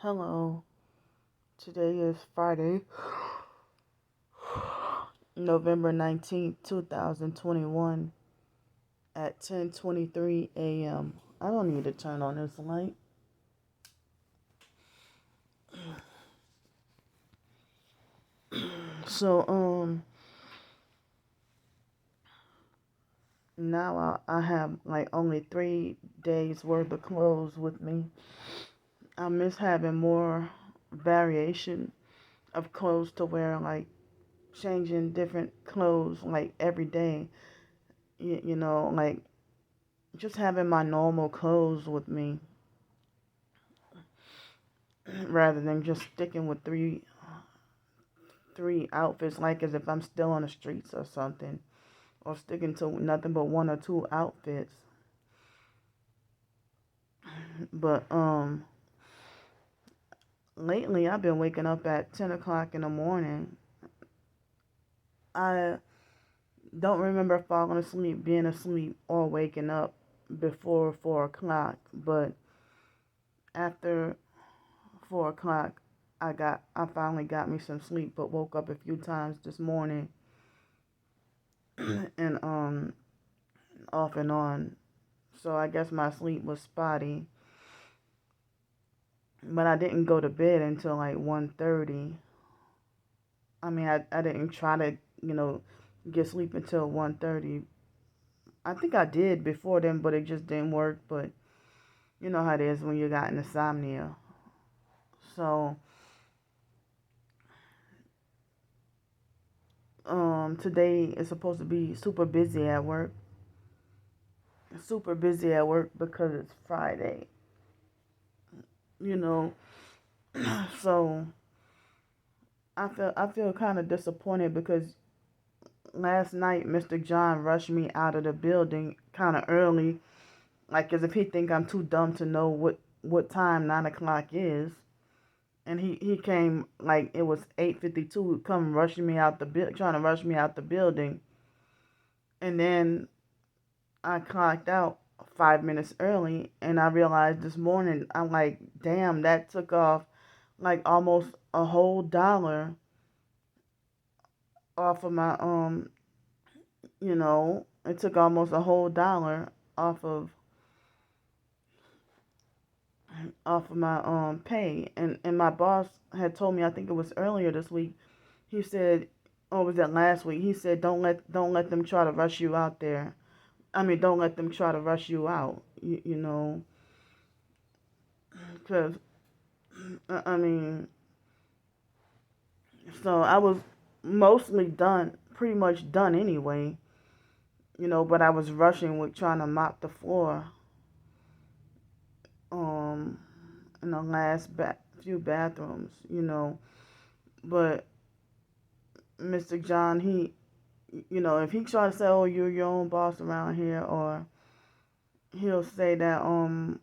Hello, today is Friday, November 19th, 2021 at 10:23 a.m. I don't need to turn on this light. So, now I have like only 3 days worth of clothes with me. I miss having more variation of clothes to wear, like changing different clothes like every day. Like just having my normal clothes with me rather than just sticking with three outfits, like as if I'm still on the streets or something, or sticking to nothing but one or two outfits. But lately I've been waking up at 10 o'clock in the morning. I don't remember falling asleep, being asleep, or waking up before 4 o'clock. But after 4 o'clock, I finally got me some sleep, but woke up a few times this morning and off and on. So I guess my sleep was spotty. But I didn't go to bed until like 1:30. I mean, I didn't try to, get sleep until 1:30. I think I did before then, but it just didn't work. But you know how it is when you got insomnia. So, today is supposed to be super busy at work. Super busy at work because it's Friday. You know, so I feel kind of disappointed because last night Mr. John rushed me out of the building kind of early, like as if he think I'm too dumb to know what time 9 o'clock is. And he came like it was 8:52, come rushing me out trying to rush me out the building. And then I clocked out 5 minutes early, and I realized this morning I'm like, damn, that took off like almost a whole dollar off of my it took almost a whole dollar off of my pay. And my boss had told me, I think it was earlier this week, he said, or was that last week, he said don't let them try to rush you out there. I mean, don't let them try to rush you out, because I mean, so I was mostly done, pretty much done anyway, but I was rushing with trying to mop the floor um in the last few bathrooms, but Mr. John, if he try to say, "Oh, you're your own boss around here," or he'll say that, "Oh,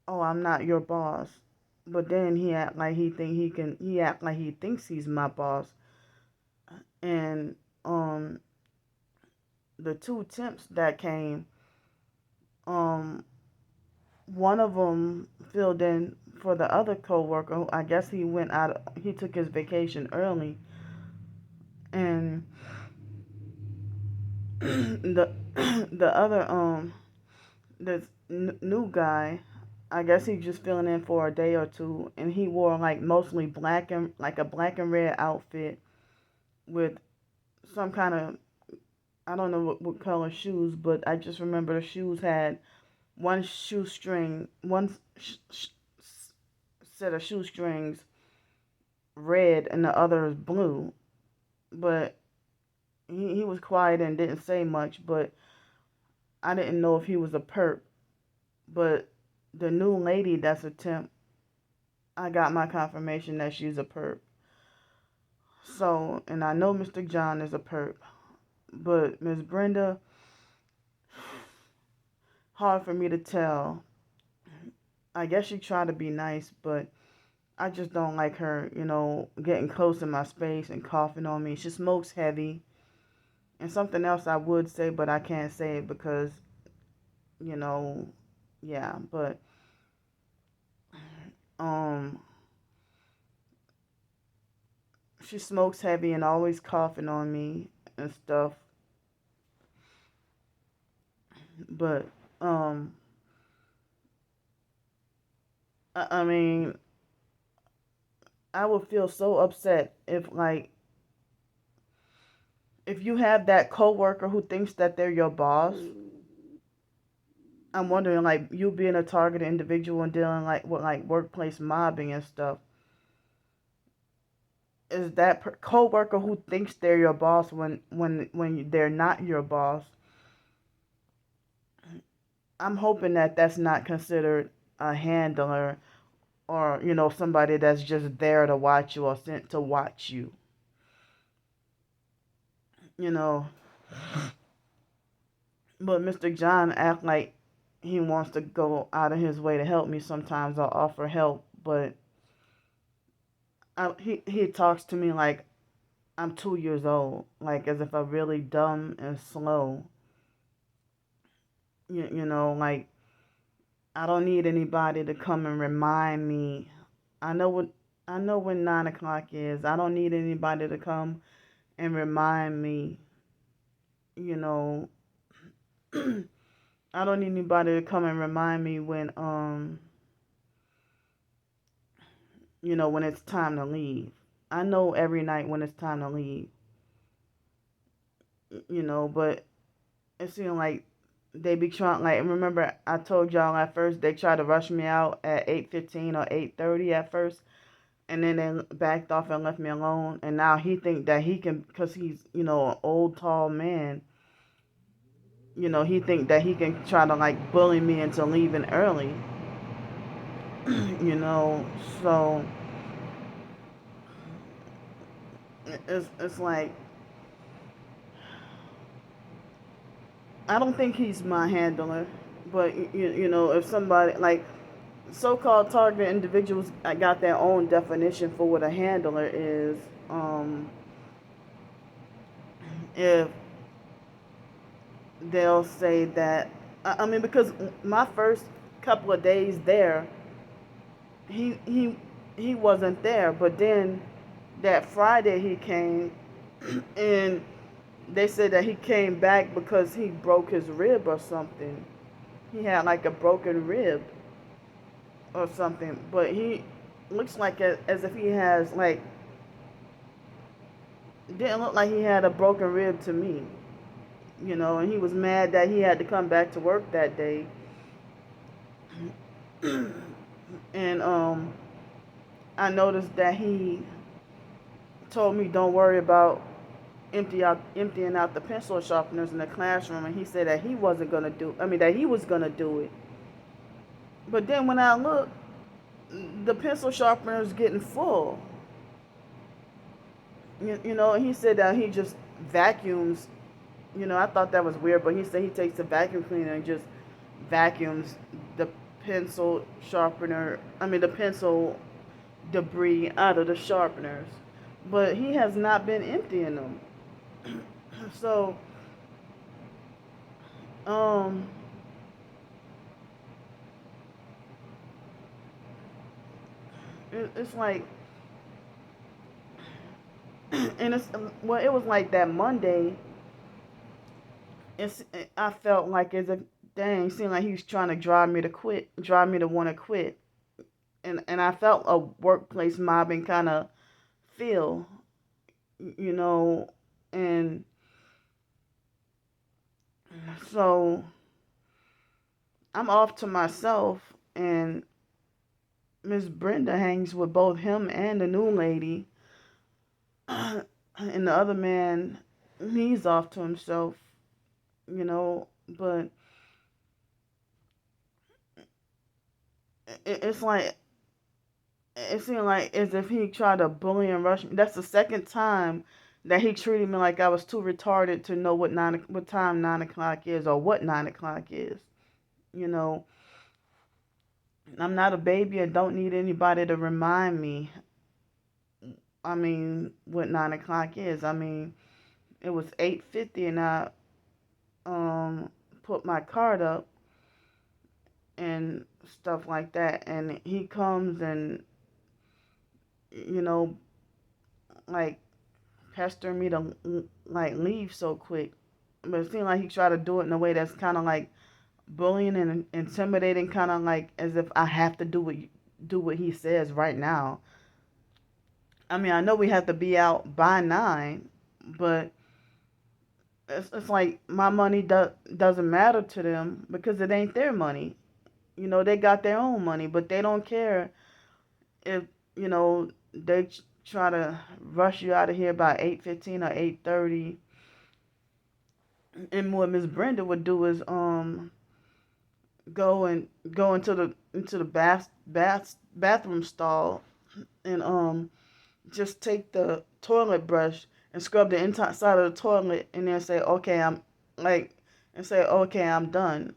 I'm not your boss," but then he act like he thinks he's my boss. And the two temps that came, um, one of them filled in for the other coworker. Who I guess he took his vacation early, and the the other this new guy, I guess he's just filling in for a day or two, and he wore like mostly black and like a black and red outfit with some kind of, I don't know what color shoes, but I just remember the shoes had one set of shoestrings red and the other is blue. But he was quiet and didn't say much, but I didn't know if he was a perp. But the new lady that's a temp, I got my confirmation that she's a perp. So, and I know Mr. John is a perp, but Miss Brenda, hard for me to tell. I guess she tried to be nice, but I just don't like her, getting close in my space and coughing on me. She smokes heavy. And something else I would say, but I can't say it because, you know, yeah, but Um, she smokes heavy and always coughing on me and stuff. But um, I mean, I would feel so upset if if you have that coworker who thinks that they're your boss. I'm wondering, like, you being a targeted individual and dealing like with like workplace mobbing and stuff. Is that coworker who thinks they're your boss when they're not your boss? I'm hoping that that's not considered a handler, or somebody that's just there to watch you or sent to watch you. You know, but Mr. John act like he wants to go out of his way to help me sometimes or offer help, but he talks to me like I'm 2 years old, like as if I'm really dumb and slow. Like I don't need anybody to come and remind me. I know what I know when 9 o'clock is. I don't need anybody to come and remind me. You know, I don't need anybody to come and remind me when it's time to leave. I know every night when it's time to leave. But it seems like they be trying. Like, remember I told y'all at first they tried to rush me out at 8:15 or 8:30 at first, and then they backed off and left me alone. And now he think that he can, because he's an old tall man. He think that he can try to like bully me into leaving early. you know, so it's like I don't think he's my handler, but if somebody like so-called target individuals got their own definition for what a handler is. If they'll say that, I mean, because my first couple of days there, he he he wasn't there, but then that Friday he came, and they said that he came back because he broke his rib or something. He had like a broken rib or something, but he looks like as if he has like, it didn't look like he had a broken rib to me. And he was mad that he had to come back to work that day. And I noticed that he told me don't worry about emptying out the pencil sharpeners in the classroom, and he said that he wasn't gonna do. I mean, that he was gonna do it. But then when I look, the pencil sharpener's getting full. And he said that he just vacuums. I thought that was weird, but he said he takes a vacuum cleaner and just vacuums the pencil sharpener. I mean, the pencil debris out of the sharpeners. But he has not been emptying them. So, um, it's like, and it was like that Monday. I felt like as if, dang, it seemed like he was trying to drive me to want to quit. And I felt a workplace mobbing kind of feel, you know, and so I'm off to myself, and Miss Brenda hangs with both him and the new lady, and the other man, he's off to himself, but it's like, it seemed like as if he tried to bully and rush me. That's the second time that he treated me like I was too retarded to know what time 9 o'clock is, or what 9 o'clock is. You know, I'm not a baby and don't need anybody to remind me. I mean, what 9 o'clock is. I mean, it was 8:50, and I put my card up, and stuff like that. And he comes and, you know, like pester me to like leave so quick. But it seems like he tried to do it in a way that's kind of like bullying and intimidating, kind of like as if I have to do what he says right now. I mean, I know we have to be out by 9, but it's like my money doesn't matter to them because it ain't their money. You know, they got their own money, but they don't care if, you know, they try to rush you out of here by 8:15 or 8:30. And what Miss Brenda would do is go into the bathroom stall and just take the toilet brush and scrub the inside of the toilet and then say, okay, I'm done.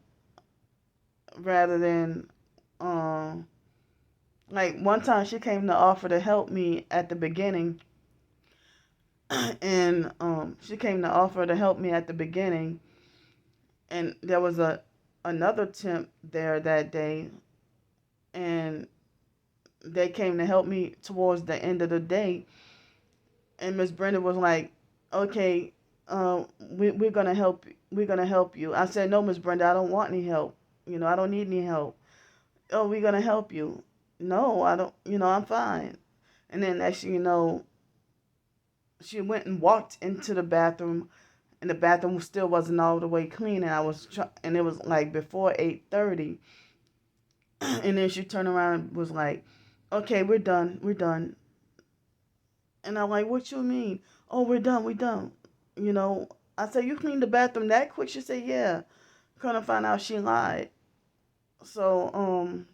Rather than, um, like one time she came to offer to help me at the beginning, and she came to offer to help me at the beginning, and there was another temp there that day, and they came to help me towards the end of the day, and Miss Brenda was like, "Okay, we're gonna help. We're gonna help you." I said, "No, Miss Brenda, I don't want any help. You know, I don't need any help." "Oh, we're gonna help you." "No, I don't. You know, I'm fine." And then actually, you know, she went and walked into the bathroom, and the bathroom still wasn't all the way clean, and and it was like before 8:30, and then she turned around and was like, "Okay, we're done." And I'm like, "What you mean?" "Oh, we're done." You know, I said, "You cleaned the bathroom that quick?" She said, "Yeah." Couldn't find out she lied. So,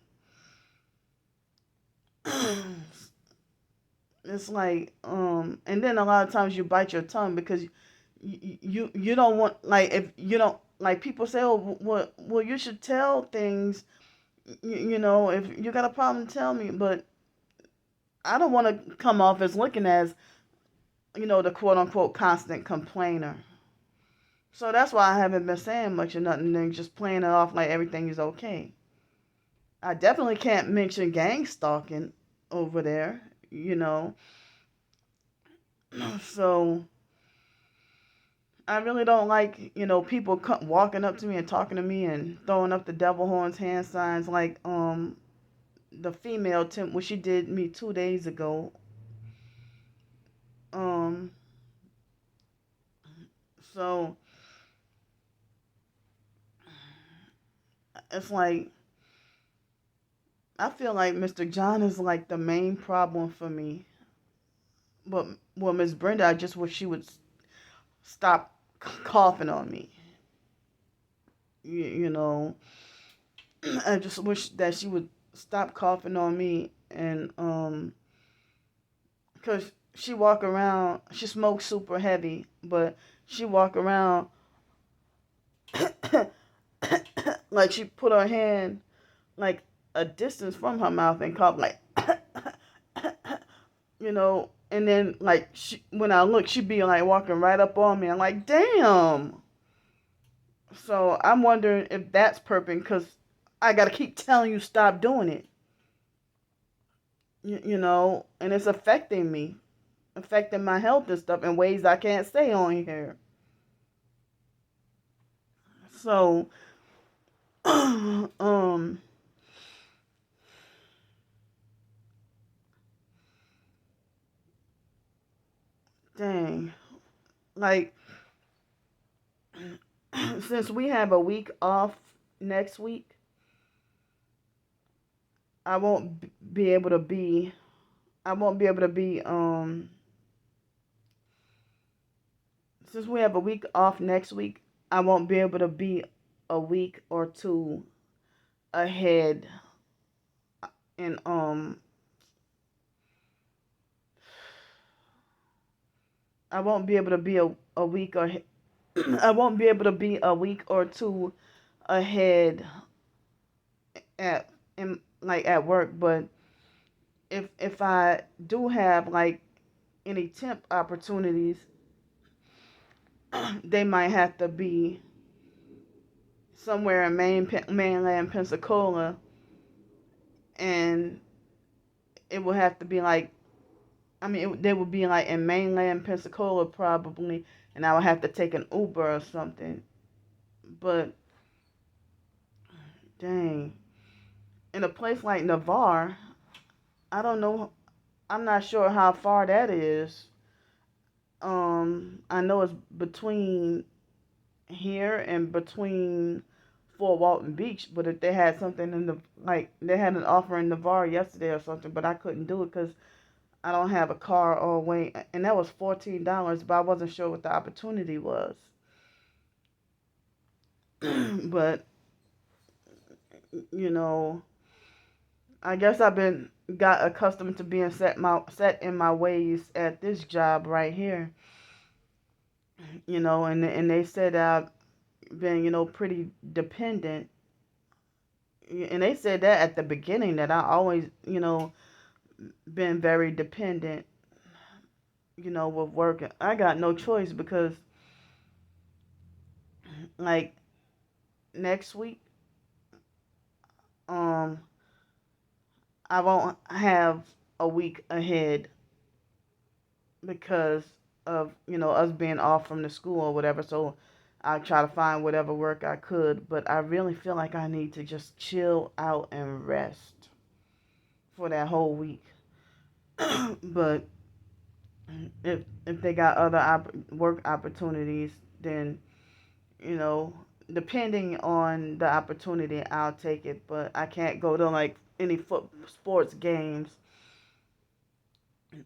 it's like, and then a lot of times you bite your tongue because you don't want, like, if you don't, like, people say, "Oh, well, you should tell things, you know, if you got a problem, tell me." But I don't want to come off as looking as, you know, the quote unquote constant complainer. So that's why I haven't been saying much or nothing and just playing it off like everything is okay. I definitely can't mention gang stalking over there, you know. So I really don't like, you know, people walking up to me and talking to me and throwing up the devil horns hand signs like the female temp, what she did me 2 days ago. Um, so it's like I feel like Mr. John is like the main problem for me. But well, Miss Brenda, I just wish she would stop coughing on me. You know, I just wish that she would stop coughing on me and cause she walk around, she smokes super heavy, but she walk around like she put her hand like a distance from her mouth and cough like, you know, and then like when I look, she be like walking right up on me. I'm like, damn. So I'm wondering if that's perping because I gotta keep telling you stop doing it. You know, and it's affecting me, affecting my health and stuff in ways I can't say on here. So, um, dang, like since we have a week off next week, I won't be able to be. I won't be able to be. Since we have a week off next week, I won't be able to be a week or two ahead, and I won't be able to be a week or I won't be able to be a week or two ahead at in like at work. But if I do have like any temp opportunities, they might have to be somewhere in mainland Pensacola, and it would have to be like, they would be like in mainland Pensacola probably, and I would have to take an Uber or something. But dang, in a place like Navarre, I don't know. I'm not sure how far that is. I know it's between here and between Fort Walton Beach, but if they had something in the like they had an offer in Navarre yesterday or something, but I couldn't do it because I don't have a car all the way, and that was $14, but I wasn't sure what the opportunity was. But you know, I guess I've been got accustomed to being set in my ways at this job right here. And they said I've been pretty dependent, and they said that at the beginning that I always been very dependent, with work. I got no choice because like next week, um, I won't have a week ahead because of us being off from the school or whatever. So I try to find whatever work I could, but I really feel like I need to just chill out and rest for that whole week. But if they got other work opportunities, then you know, depending on the opportunity, I'll take it. But I can't go to like any sports games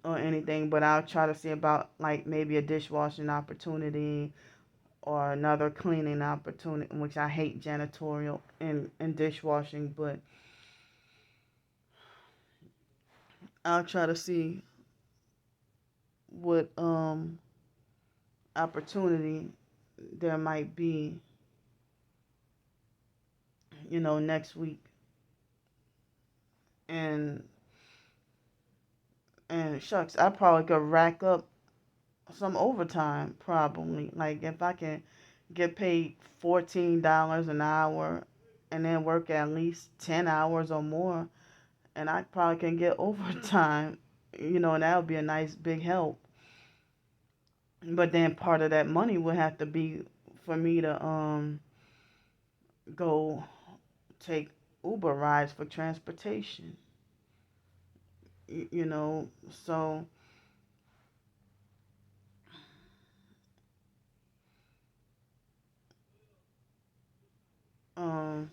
or anything. But I'll try to see about like maybe a dishwashing opportunity or another cleaning opportunity, which I hate janitorial and dishwashing. But I'll try to see what opportunity there might be, next week. And shucks, I probably could rack up some overtime probably. Like if I can get paid $14 an hour and then work at least 10 hours or more, and I probably can get overtime, and that would be a nice big help. But then part of that money would have to be for me to go take Uber rides for transportation. So um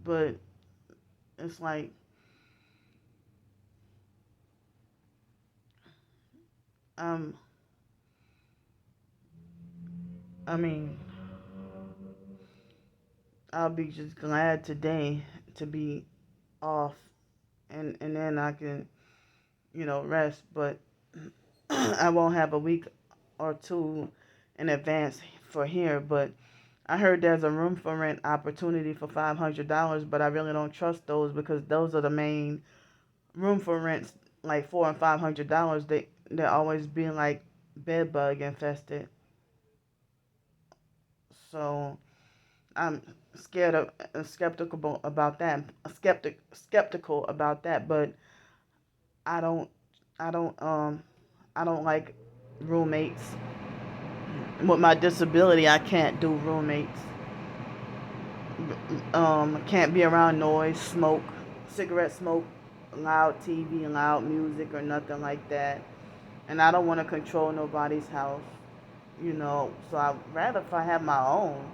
but it's like um I mean I'll be just glad today to be off, and then I can rest, but I won't have a week or two in advance for here. But I heard there's a room for rent opportunity for $500, but I really don't trust those because those are the main room for rents, like $400 and $500. They're always being like bed bug infested. So I'm scared of skeptical about that. Skeptical about that, but I don't I don't I don't like roommates. With my disability, I can't do roommates. Can't be around noise, smoke, cigarette smoke, loud TV, loud music, or nothing like that. And I don't want to control nobody's house, So I'd rather if I have my own,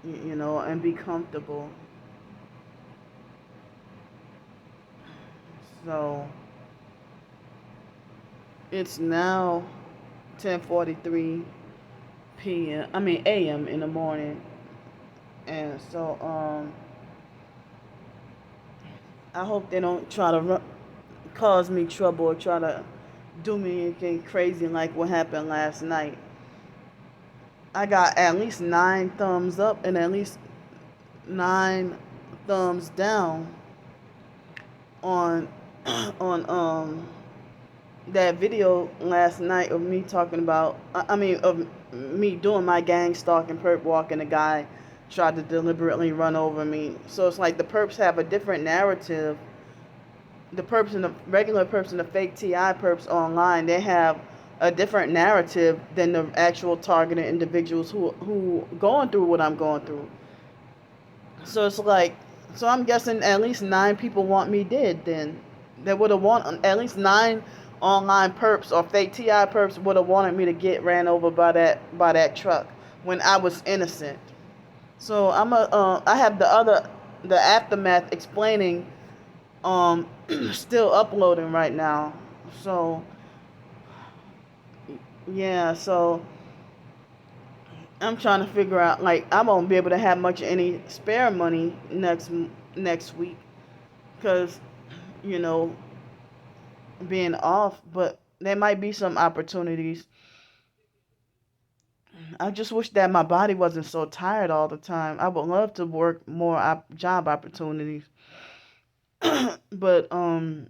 and be comfortable. So it's now 10:43 p.m. a.m. in the morning, and so I hope they don't try to cause me trouble or try to do me anything crazy like what happened last night. I got at least 9 thumbs up and at least 9 thumbs down on on that video last night of me talking about, I mean, of me doing my gang stalking, perp walking, a guy tried to deliberately run over me. So it's like the perps have a different narrative. The perps and the regular perps and the fake TI perps online, they have a different narrative than the actual targeted individuals who going through what I'm going through. So it's like, so I'm guessing at least 9 people want me dead. Then they would have want at least 9 online perps or fake TI perps would have wanted me to get ran over by that truck when I was innocent. So I have the aftermath explaining still uploading right now. So yeah, so I'm trying to figure out, like, I won't be able to have much any spare money next week because you know being off, but there might be some opportunities. I just wish that my body wasn't so tired all the time. I would love to work more job opportunities, but um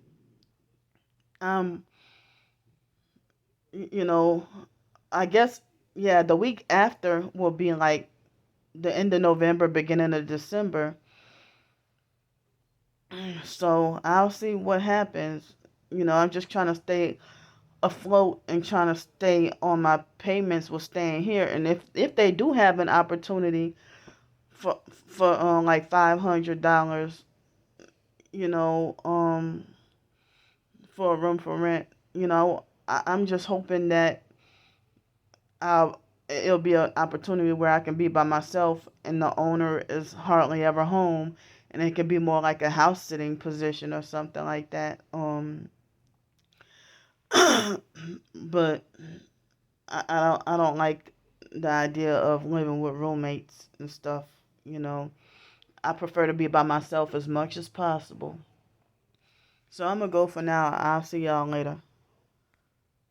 you know I guess, yeah, the week after will be like the end of November, beginning of December. So I'll see what happens. I'm just trying to stay afloat and trying to stay on my payments with staying here. And if they do have an opportunity for like $500, you know, for a room for rent, I'm just hoping that it'll be an opportunity where I can be by myself and the owner is hardly ever home, and it could be more like a house sitting position or something like that. But I don't like the idea of living with roommates and stuff. You know, I prefer to be by myself as much as possible. So I'm gonna go for now. I'll see y'all later.